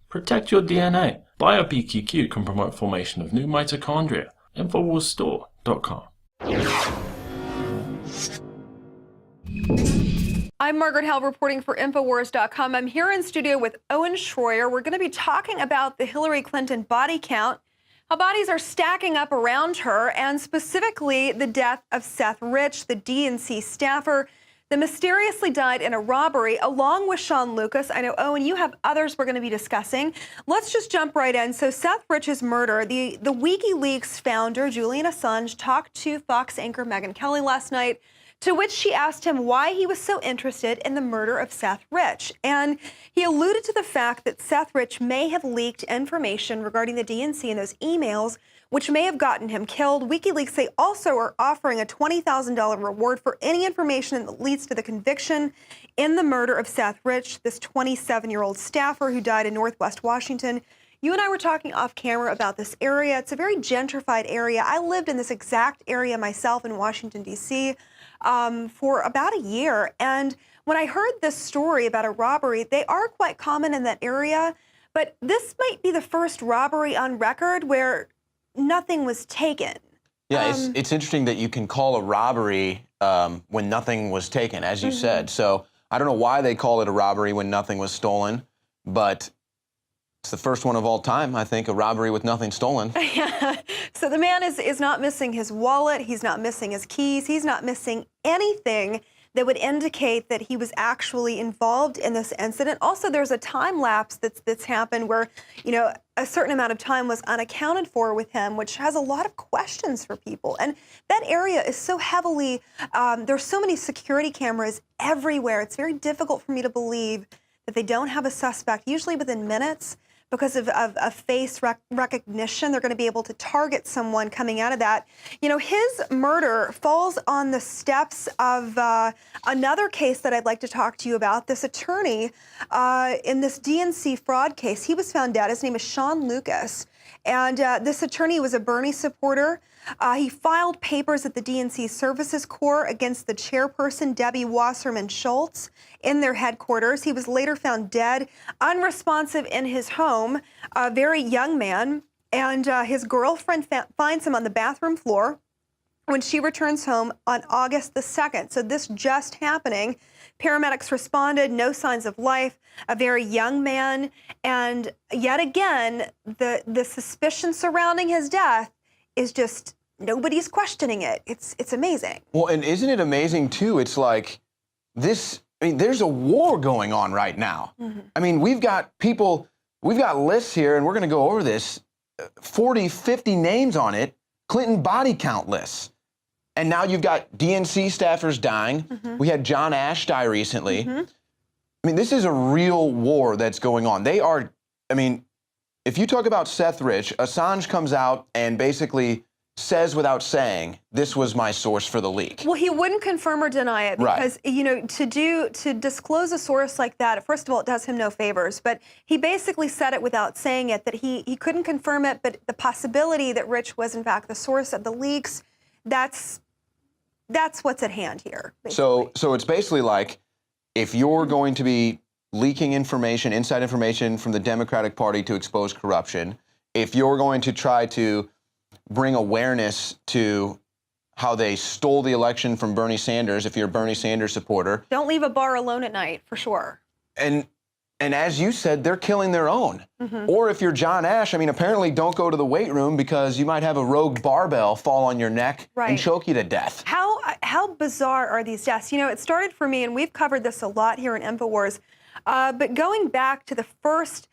Protect your DNA. BioPQQ can promote formation of new mitochondria. Infowarsstore.com. I'm Margaret Howell reporting for Infowars.com. I'm here in studio with Owen Schroyer. We're going to be talking about the Hillary Clinton body count, how bodies are stacking up around her, and specifically the death of Seth Rich, the DNC staffer that mysteriously died in a robbery, along with Sean Lucas. I know, Owen, you have others we're going to be discussing. Let's just jump right in. So Seth Rich's murder, the WikiLeaks founder, Julian Assange, talked to Fox anchor Megyn Kelly last night, to which she asked him why he was so interested in the murder of Seth Rich. And he alluded to the fact that Seth Rich may have leaked information regarding the DNC and those emails, which may have gotten him killed. WikiLeaks, they also are offering a $20,000 reward for any information that leads to the conviction in the murder of Seth Rich, this 27-year-old staffer who died in Northwest Washington. You and I were talking off camera about this area. It's a very gentrified area. I lived in this exact area myself in Washington, D.C. For about a year. And when I heard this story about a robbery, they are quite common in that area. But this might be the first robbery on record where nothing was taken. Yeah, it's interesting that you can call a robbery when nothing was taken, as you said. So I don't know why they call it a robbery when nothing was stolen, but it's the first one of all time, I think, a robbery with nothing stolen. Yeah. So the man is not missing his wallet. He's not missing his keys. He's not missing anything that would indicate that he was actually involved in this incident. Also, there's a time lapse that's happened where, you know, a certain amount of time was unaccounted for with him, which has a lot of questions for people. And that area is so heavily, there's so many security cameras everywhere. It's very difficult for me to believe that they don't have a suspect, usually within minutes. Because of face recognition, they're going to be able to target someone coming out of that. You know, his murder falls on the steps of another case that I'd like to talk to you about. This attorney in this DNC fraud case, he was found dead. His name is Sean Lucas. And this attorney was a Bernie supporter. He filed papers at the DNC Services Corps against the chairperson, Debbie Wasserman Schultz, in their headquarters. He was later found dead, unresponsive in his home, a very young man. And his girlfriend finds him on the bathroom floor when she returns home on August the 2nd. So this just happening. Paramedics responded, no signs of life, a very young man. And yet again, the suspicion surrounding his death is just, nobody's questioning it. It's amazing. Well, and isn't it amazing, too? It's like this, I mean, there's a war going on right now. I mean, we've got lists here, and we're going to go over this, 40, 50 names on it, Clinton body count lists. And now you've got DNC staffers dying. We had John Ash die recently. I mean, this is a real war that's going on. They are, I mean, if you talk about Seth Rich, Assange comes out and basically says without saying, this was my source for the leak. Well, he wouldn't confirm or deny it because, you know, to disclose a source like that, first of all, it does him no favors. But he basically said it without saying it, that he couldn't confirm it, but the possibility that Rich was, in fact, the source of the leaks, that's what's at hand here. So it's basically like, if you're going to be leaking information, inside information from the Democratic Party to expose corruption, if you're going to try to bring awareness to how they stole the election from Bernie Sanders, if you're a Bernie Sanders supporter. Don't leave a bar alone at night, for sure. And as you said, they're killing their own. Or if you're John Ash, I mean, apparently don't go to the weight room because you might have a rogue barbell fall on your neck and choke you to death. How bizarre are these deaths? You know, it started for me, and we've covered this a lot here in Infowars, but going back to the first,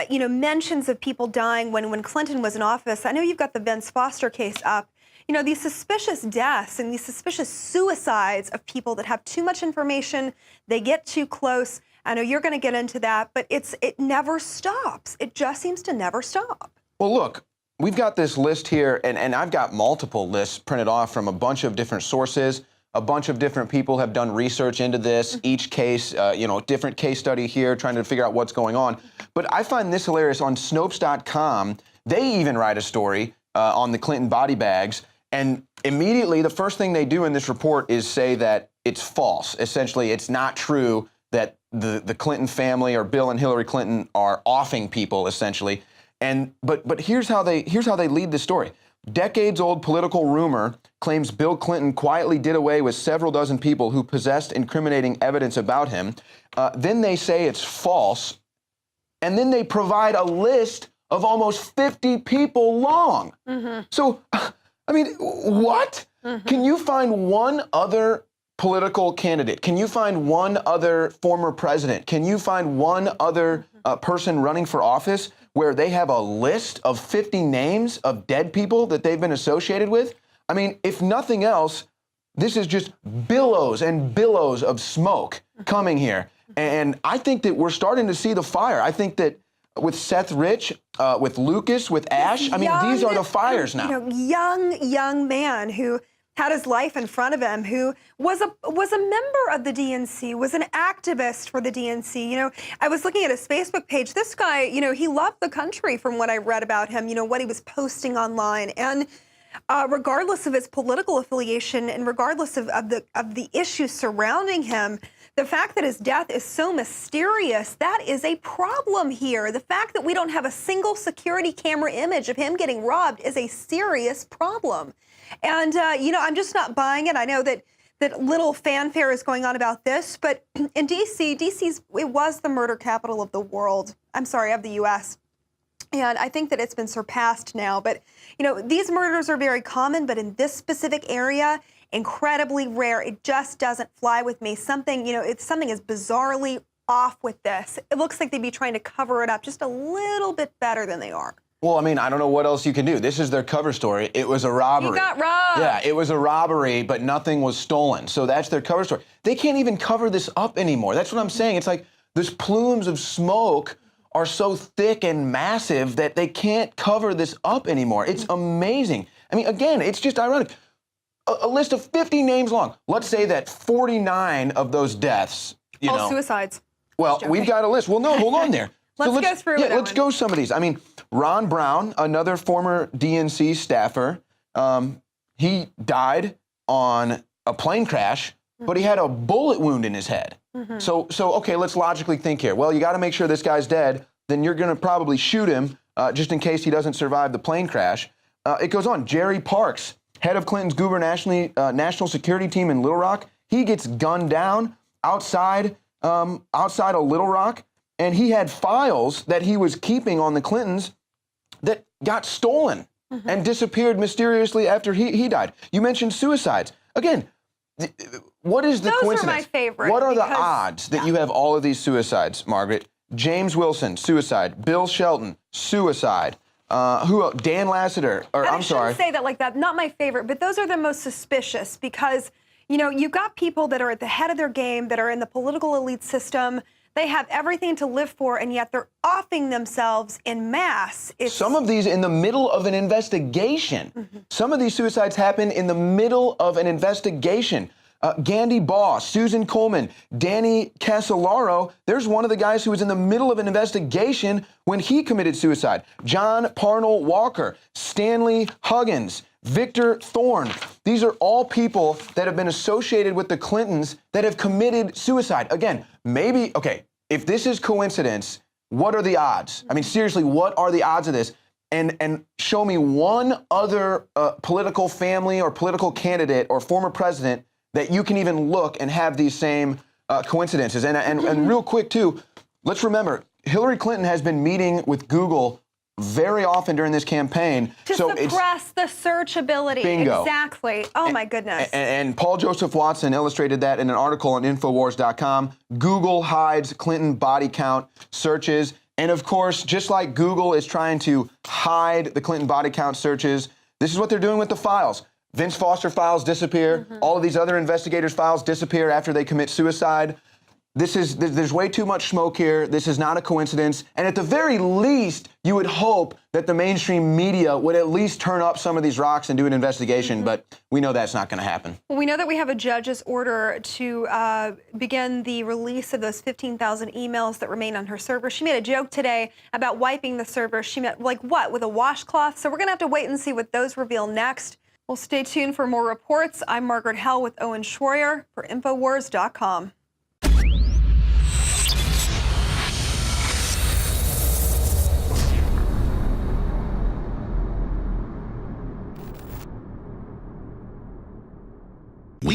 you know, mentions of people dying when Clinton was in office, I know you've got the Vince Foster case up. You know, these suspicious deaths and these suspicious suicides of people that have too much information, they get too close. I know you're going to get into that, but it never stops. It just seems to never stop. Well, look, we've got this list here, and I've got multiple lists printed off from a bunch of different sources. A bunch of different people have done research into this. Each case, you know, different case study here, trying to figure out what's going on. But I find this hilarious. On Snopes.com, they even write a story on the Clinton body bags. And immediately, the first thing they do in this report is say that it's false. Essentially, it's not true that the Clinton family, or Bill and Hillary Clinton, are offing people essentially. But here's how they lead the story. Decades-old political rumor claims Bill Clinton quietly did away with several dozen people who possessed incriminating evidence about him. Then they say it's false, and then they provide a list of almost 50 people long. So, I mean, what? Can you find one other political candidate? Can you find one other former president? Can you find one other person running for office where they have a list of 50 names of dead people that they've been associated with? I mean, if nothing else, this is just billows and billows of smoke coming here. And I think that we're starting to see the fire. I think that with Seth Rich, with Lucas, with Ash, I mean, these are the fires now. You know, young man who had his life in front of him, who was a member of the DNC, was an activist for the DNC. You know, I was looking at his Facebook page. This guy, you know, he loved the country from what I read about him, you know, what he was posting online. And regardless of his political affiliation and regardless of the issues surrounding him, the fact that his death is so mysterious, that is a problem here. The fact that we don't have a single security camera image of him getting robbed is a serious problem. And, you know, I'm just not buying it. I know that little fanfare is going on about this, but in D.C., it was the murder capital of the world. I'm sorry, of the U.S. And I think that it's been surpassed now. But, you know, these murders are very common, but in this specific area, incredibly rare. It just doesn't fly with me. Something, you know, something is bizarrely off with this. It looks like they'd be trying to cover it up just a little bit better than they are. Well, I mean, I don't know what else you can do. This is their cover story. It was a robbery. He got robbed. Yeah, it was a robbery, but nothing was stolen. So that's their cover story. They can't even cover this up anymore. That's what I'm saying. It's like these plumes of smoke are so thick and massive that they can't cover this up anymore. It's amazing. I mean, again, it's just ironic. A list of 50 names long. Let's say that 49 of those deaths, you know. All suicides. Well, we've got a list. Well, no, hold on there. Let's go through it. Let's go some of these. I mean, Ron Brown, another former DNC staffer, he died on a plane crash, but he had a bullet wound in his head. So okay, let's logically think here. Well, you got to make sure this guy's dead. Then you're going to probably shoot him just in case he doesn't survive the plane crash. It goes on. Jerry Parks, head of Clinton's national security team in Little Rock, he gets gunned down outside of Little Rock. And he had files that he was keeping on the Clintons that got stolen and disappeared mysteriously after he died. You mentioned suicides. Again, what is the coincidence? Those are my favorite. What are the odds that you have all of these suicides, Margaret? James Wilson, suicide. Bill Shelton, suicide. Who else? Dan Lassiter, I'm sorry. I shouldn't say that like that. Not my favorite, but those are the most suspicious because, you know, you've got people that are at the head of their game, that are in the political elite system. They have everything to live for, and yet they're offing themselves en masse. Some of these in the middle of an investigation. Some of these suicides happen in the middle of an investigation. Gandhi Boss, Susan Coleman, Danny Casolaro. There's one of the guys who was in the middle of an investigation when he committed suicide. John Parnell Walker, Stanley Huggins, Victor Thorne. These are all people that have been associated with the Clintons that have committed suicide. Again, maybe, okay, if this is coincidence, what are the odds? I mean, seriously, what are the odds of this? And show me one other political family or political candidate or former president that you can even look and have these same coincidences. And real quick, too, let's remember, Hillary Clinton has been meeting with Google very often during this campaign. To suppress the searchability. Bingo. Exactly. Oh, my goodness. And Paul Joseph Watson illustrated that in an article on Infowars.com. Google hides Clinton body count searches. And of course, just like Google is trying to hide the Clinton body count searches, this is what they're doing with the files. Vince Foster files disappear. All of these other investigators' files disappear after they commit suicide. There's way too much smoke here. This is not a coincidence. And at the very least, you would hope that the mainstream media would at least turn up some of these rocks and do an investigation, but we know that's not going to happen. Well, we know that we have a judge's order to begin the release of those 15,000 emails that remain on her server. She made a joke today about wiping the server. She meant, like, what, with a washcloth? So we're going to have to wait and see what those reveal next. Well, stay tuned for more reports. I'm Margaret Hell with Owen Schroyer for Infowars.com.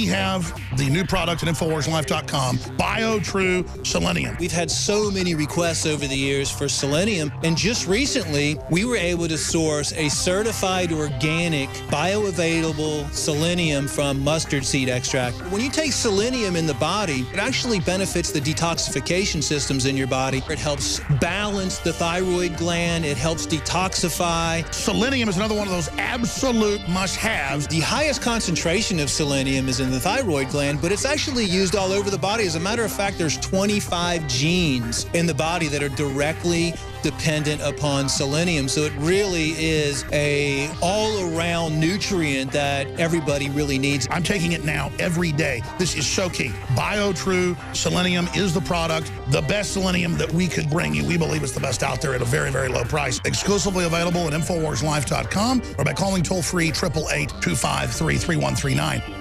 we have the new product at InfoWarsLife.com, BioTrue Selenium. We've had so many requests over the years for selenium, and just recently we were able to source a certified organic bioavailable selenium from mustard seed extract. When you take selenium in the body, it actually benefits the detoxification systems in your body. It helps balance the thyroid gland, it helps detoxify. Selenium is another one of those absolute must-haves. The highest concentration of selenium is in the thyroid gland, but it's actually used all over the body. As a matter of fact, there's 25 genes in the body that are directly dependent upon selenium. So it really is a all-around nutrient that everybody really needs. I'm taking it now every day. This is so key. BioTrue Selenium is the product, the best selenium that we could bring you. We believe it's the best out there at a very, very low price. Exclusively available at InfoWarsLife.com or by calling toll-free 888-253-3139.